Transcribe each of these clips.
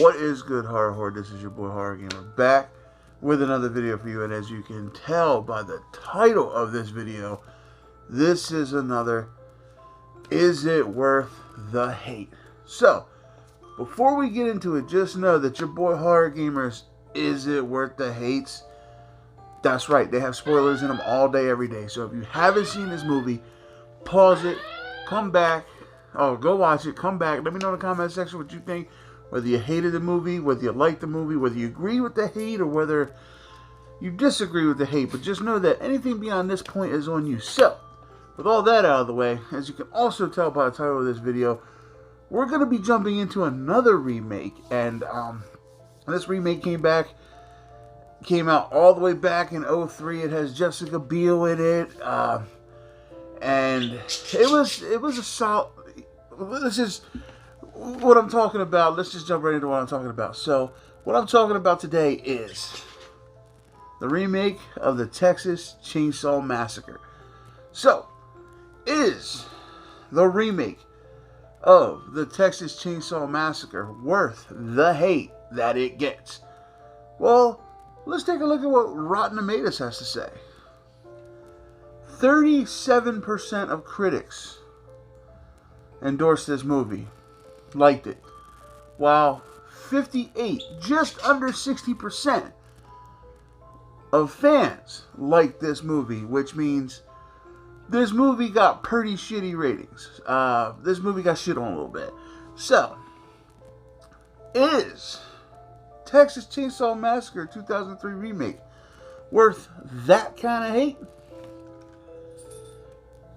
What is good, Horror Horde? This is your boy Horror Gamer back with another video for you, and as you can tell by the title of this video, this is another Is It Worth the Hate? So, before we get into it, just know that your boy Horror Gamer's Is It Worth the Hates? That's right, they have spoilers in them all day, every day. So if you haven't seen this movie, pause it, come back, go watch it, come back, let me know in the comment section what you think. Whether you hated the movie, whether you liked the movie, whether you agree with the hate, or whether you disagree with the hate. But just know that anything beyond this point is on you. So, with all that out of the way, as you can also tell by the title of this video, we're going to be jumping into another remake. And this remake came out all the way back in 03. It has Jessica Biel in it. And it was a solid... This is... what I'm talking about, let's just jump right into what I'm talking about. So, what I'm talking about today is the remake of the Texas Chainsaw Massacre. So, is the remake of the Texas Chainsaw Massacre worth the hate that it gets? Well, let's take a look at what Rotten Tomatoes has to say. 37% of critics endorsed this movie. Liked it, while 58, just under 60% of fans liked this movie, which means this movie got pretty shitty ratings. This movie got shit on a little bit. So, is Texas Chainsaw Massacre 2003 remake worth that kind of hate?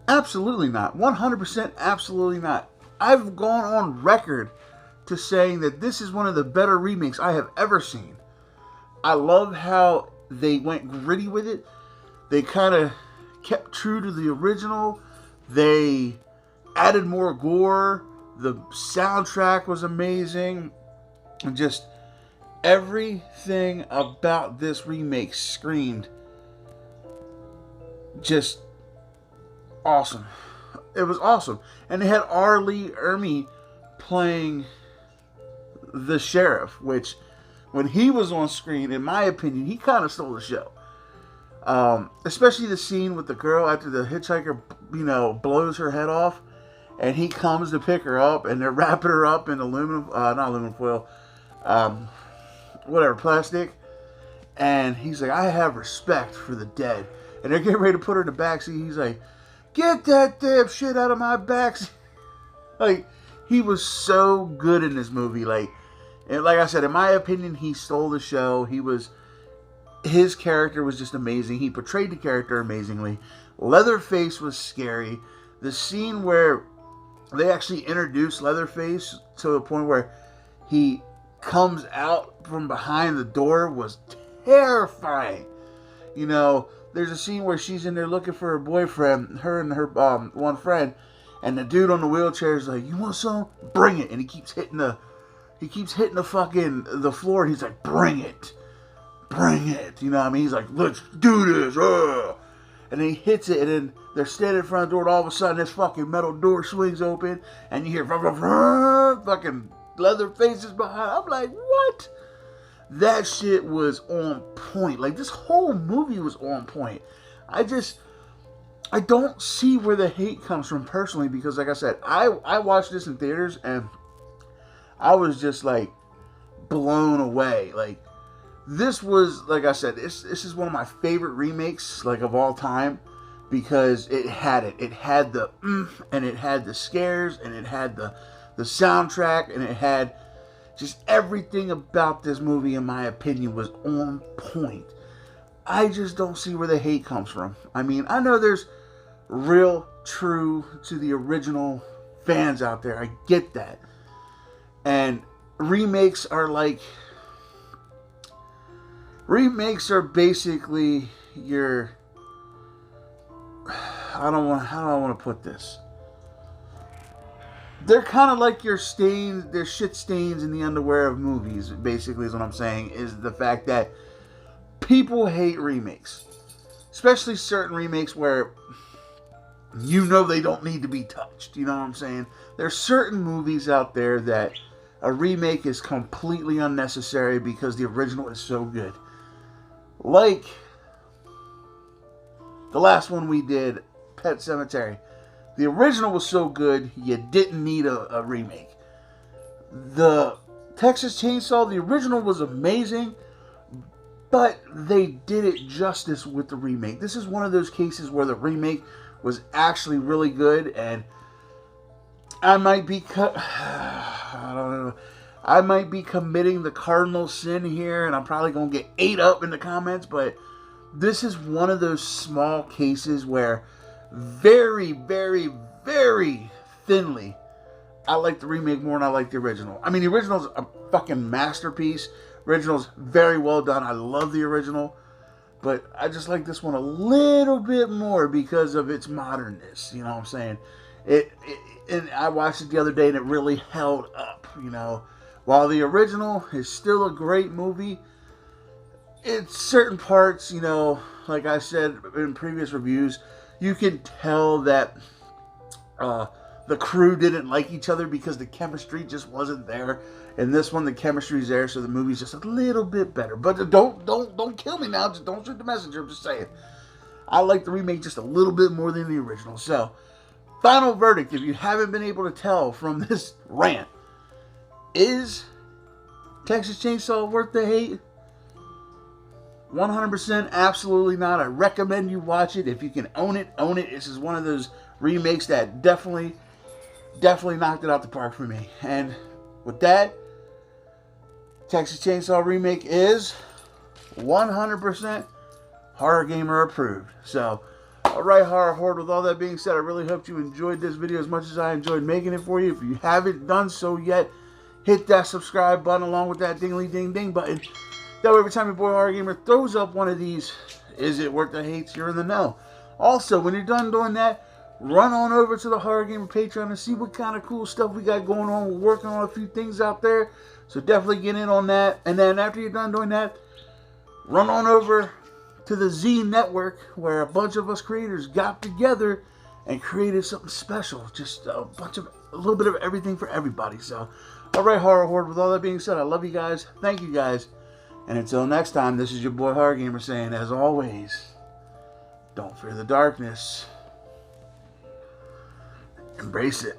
Absolutely not. 100% absolutely not. I've gone on record to saying that this is one of the better remakes I have ever seen. I love how they went gritty with it. They kind of kept true to the original. They added more gore. The soundtrack was amazing. And just everything about this remake screamed just awesome. It was awesome. And they had R. Lee Ermey playing the sheriff, which, when he was on screen, in my opinion, he kind of stole the show. Especially the scene with the girl after the hitchhiker, blows her head off, and he comes to pick her up, and they're wrapping her up in not aluminum foil, plastic. And he's like, I have respect for the dead. And they're getting ready to put her in the backseat. He's like, get that damn shit out of my back. Like, he was so good in this movie. And like I said, in my opinion, he stole the show. His character was just amazing. He portrayed the character amazingly. Leatherface was scary. The scene where they actually introduced Leatherface to the point where he comes out from behind the door was terrifying. There's a scene where she's in there looking for her boyfriend, her and her one friend, and the dude on the wheelchair is like, "You want some? Bring it!" And he keeps hitting the floor, and he's like, "Bring it, bring it!" You know what I mean? He's like, "Let's do this!" And then he hits it, and then they're standing in front of the door, and all of a sudden this fucking metal door swings open, and you hear fucking Leatherface is behind. I'm like, what? That shit was on point. Like, this whole movie was on point. I don't see where the hate comes from personally, because like I said, I watched this in theaters and I was just like blown away. Like, this was, like I said, this is one of my favorite remakes of all time, because it had the and it had the scares, and it had the soundtrack, and it had just everything about this movie, in my opinion, was on point. I just don't see where the hate comes from. I mean, I know there's real, true to the original fans out there. I get that. And remakes are basically your... how do I want to put this? They're kind of like your stains, their shit stains in the underwear of movies, basically, is what I'm saying, is the fact that people hate remakes. Especially certain remakes where they don't need to be touched. You know what I'm saying? There's certain movies out there that a remake is completely unnecessary because the original is so good. Like the last one we did, Pet Sematary. The original was so good, you didn't need a remake. The Texas Chainsaw, the original was amazing, but they did it justice with the remake. This is one of those cases where the remake was actually really good, and I might be I don't know. I might be committing the cardinal sin here, and I'm probably going to get ate up in the comments, but this is one of those small cases where very, very, very thinly, I like the remake more than I like the original. I mean, the original's a fucking masterpiece. Original's very well done. I love the original, but I just like this one a little bit more because of its modernness. You know what I'm saying? And I watched it the other day, and it really held up. You know, while the original is still a great movie, it's certain parts, you know, like I said in previous reviews, you can tell that the crew didn't like each other because the chemistry just wasn't there. In this one, the chemistry's there, so the movie's just a little bit better. But don't kill me now. Just don't shoot the messenger. I'm just saying. I like the remake just a little bit more than the original. So, final verdict, if you haven't been able to tell from this rant, is Texas Chainsaw worth the hate? 100% absolutely not. I recommend you watch it. If you can own it, own it. This is one of those remakes that definitely knocked it out the park for me. And with that, Texas Chainsaw Remake is 100% Horror Gamer approved. So, alright, Horror Horde, with all that being said, I really hope you enjoyed this video as much as I enjoyed making it for you. If you haven't done so yet, hit that subscribe button along with that ding-a-ling-ding-ding button. That way, every time your boy Horror Gamer throws up one of these, is it worth the hates, you're in the know. Also, when you're done doing that, run on over to the Horror Gamer Patreon and see what kind of cool stuff we got going on. We're working on a few things out there, so definitely get in on that. And then after you're done doing that, run on over to the Z Network, where a bunch of us creators got together and created something special. Just a little bit of everything for everybody. So, alright, Horror Horde, with all that being said, I love you guys. Thank you guys. And until next time, this is your boy Horror Gamer saying, as always, don't fear the darkness. Embrace it.